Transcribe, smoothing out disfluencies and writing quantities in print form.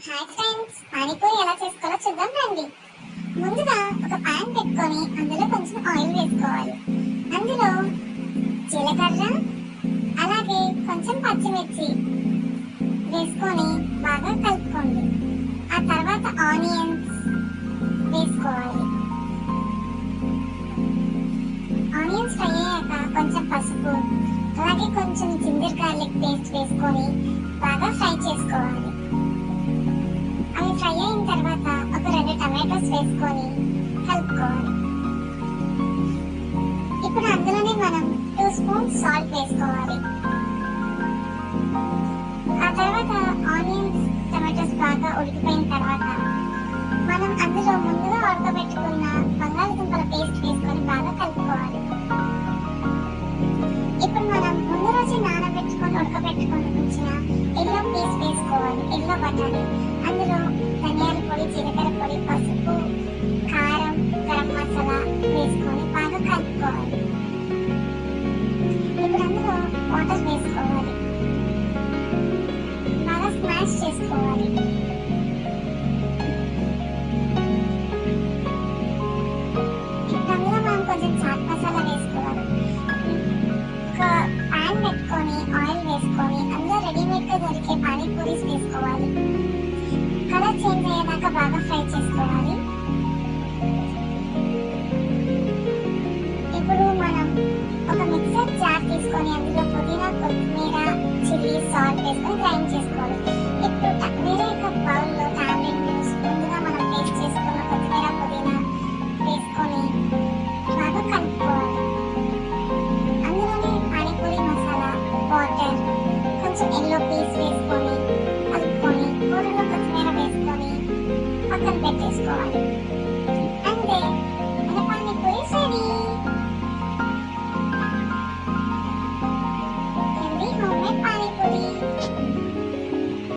Hi friends, panipuri ఎలా చేసుకోవాలో చూద్దాం రండి. ముందుగా ఒక పాన్ పెట్టుకొని అందులో కొంచెం ఆయిల్ వేసుకోవాలి. అందులో జీలకర్ర అలాగే కొంచెం పచ్చిమిర్చి వేసుకొని బాగా కలుపుకోండి. ఆ తర్వాత ఆనియన్స్ వేసుకోవాలి. ఆనియన్స్ ఫ్రై అయ్యాక కొంచెం పసుపు అలాగే కొంచెం జింజర్ గార్లిక్ పేస్ట్ వేసుకొని బాగా ఫ్రై చేసుకోవాలి. అవి ఫ్రై అయిన తర్వాత ఒక 2 టమాటోస్ వేసుకొని కలుపుకోవాలి. ఇప్పుడు అందులోనే మనం 2 స్పూన్స్ సాల్ట్ వేసుకోవాలి. ఆ తర్వాత ఆనియన్స్ టమాటోస్ బాగా ఉడికిపోయిన తర్వాత మనం అందులో ముందుగా ఉడకబెట్టుకున్న బంగాళదుంపల పేస్ట్ వేసుకొని బాగా కలుపుకోవాలి. ఇప్పుడు మనం ముందు రోజు నానబెట్టుకొని ఉడకబెట్టుకొని ఉంచిన ఎల్లో పీస్ వేసుకోవాలి. ఎల్లో బఠానీ అందులో ధనియాల పొడి, జీలకర్ర పొడి, పసుపు, కారం, గరం మసాలా వేసుకొని బాగా కలుపుకోవాలి. ఇప్పుడు అందులో వాటర్ వేసుకోవాలి. బాగా స్మాష్ చేసుకోవాలి. ఇప్పుడు అందులో మనం కొంచెం చాట్ మసాలా వేసుకోవాలి. ఒక పాన్ పెట్టుకొని ఆయిల్ వేసుకొని అందులో రెడీమేడ్ గా దొరికే పానీపూరీస్ వేసుకోవాలి. కలర్ చేంజ్ అయ్యేదాకా బాగా ఫ్రై చేసుకోవాలి. ఇప్పుడు మనం ఒక మిక్సర్ జార్ తీసుకొని అందులో పుదీనా, కొత్తిమీర, చిల్లీ, సాల్ట్ వేసుకొని గ్రైండ్ చేసుకోవాలి. ఇప్పుడు వేరే ఒక బౌల్లో టామరిన్ జ్యూస్ ముందుగా మనం పేస్ట్ చేసుకున్న కొత్తిమీర, పుదీనా వేసుకొని బాగా కలుపుకోవాలి. అందులోనే పానీపూరి మసాలా, వాటర్, కొంచెం ఎల్లో పీస్ వేసుకొని కలుపుకొని కూరలో కొత్తిమీర వేసుకొని పక్కన పెట్టేసుకోవాలి.